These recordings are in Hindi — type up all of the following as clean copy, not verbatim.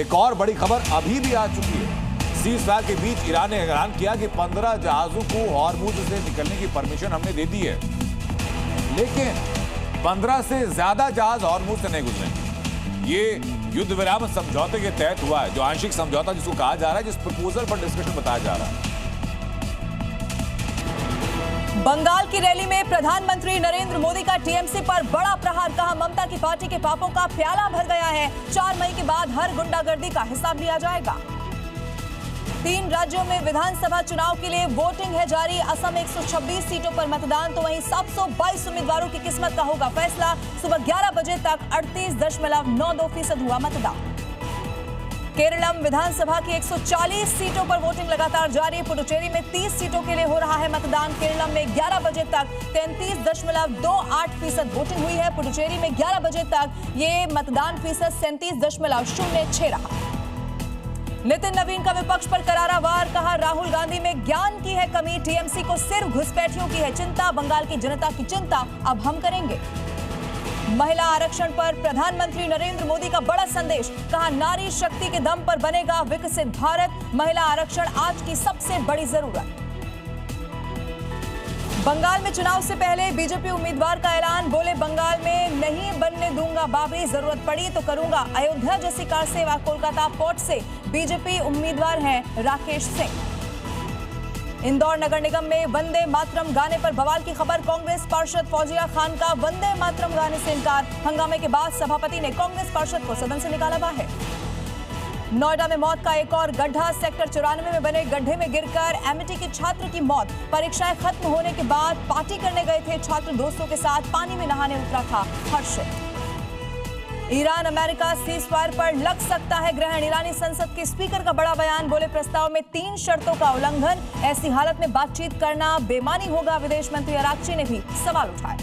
एक और बड़ी खबर अभी भी आ चुकी है। सीज फायर के बीच ईरान ने ऐलान किया कि 15 जहाजों को हॉर्मुज से निकलने की परमिशन हमने दे दी है, लेकिन 15 से ज्यादा जहाज हॉर्मुज से नहीं गुजरेंगे। ये युद्ध विराम समझौते के तहत हुआ है, जो आंशिक समझौता जिसको कहा जा रहा है, जिस प्रपोजल पर डिस्कशन बताया जा रहा है। बंगाल की रैली में प्रधानमंत्री नरेंद्र मोदी का टीएमसी पर बड़ा प्रहार, कहा ममता की पार्टी के पापों का प्याला भर गया है, 4 मई के बाद हर गुंडागर्दी का हिसाब लिया जाएगा। 3 राज्यों में विधानसभा चुनाव के लिए वोटिंग है जारी। असम 126 सीटों पर मतदान, तो वहीं 722 उम्मीदवारों की किस्मत का होगा फैसला। सुबह 11 बजे तक 38.92% हुआ मतदान। केरलम विधानसभा की 140 सीटों पर वोटिंग लगातार जारी। पुडुचेरी में 30 सीटों के लिए हो रहा है मतदान। केरलम में 11 बजे तक 33.28% वोटिंग हुई है। पुडुचेरी में 11 बजे तक ये मतदान फीसद 37.06 रहा। नितिन नवीन का विपक्ष पर करारा वार, कहा राहुल गांधी में ज्ञान की है कमी, टीएमसी को सिर्फ घुसपैठियों की है चिंता, बंगाल की जनता की चिंता अब हम करेंगे। महिला आरक्षण पर प्रधानमंत्री नरेंद्र मोदी का बड़ा संदेश, कहा नारी शक्ति के दम पर बनेगा विकसित भारत, महिला आरक्षण आज की सबसे बड़ी जरूरत। बंगाल में चुनाव से पहले बीजेपी उम्मीदवार का ऐलान, बोले बंगाल में नहीं बनने दूंगा बाबरी, जरूरत पड़ी तो करूंगा। अयोध्या जैसी कार सेवा, कोलकाता पोर्ट से बीजेपी उम्मीदवार हैं राकेश सिंह। इंदौर नगर निगम में वंदे मातरम गाने पर बवाल की खबर, कांग्रेस पार्षद फौजिया खान का वंदे मातरम गाने से इनकार। हंगामे के बाद सभापति ने कांग्रेस पार्षद को सदन से निकाला बाहर। नोएडा में मौत का एक और गड्ढा, सेक्टर 94 में बने गड्ढे में गिरकर एमआईटी के छात्र की मौत। परीक्षाएं खत्म होने के बाद पार्टी करने गए थे छात्र, दोस्तों के साथ पानी में नहाने उतरा था हर्षित। ईरान अमेरिका सीज फायर पर लग सकता है ग्रहण, ईरानी संसद के स्पीकर का बड़ा बयान, बोले प्रस्ताव में 3 शर्तों का उल्लंघन, ऐसी हालत में बातचीत करना बेईमानी होगा। विदेश मंत्री अराक्ची ने भी सवाल उठाए।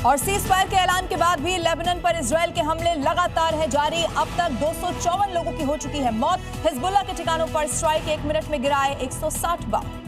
और सीज फायर के ऐलान के बाद भी लेबनान पर इजरायल के हमले लगातार है जारी। अब तक 254 लोगों की हो चुकी है मौत। हिजबुल्लाह के ठिकानों पर स्ट्राइक, 1 मिनट में गिराए 160 बम।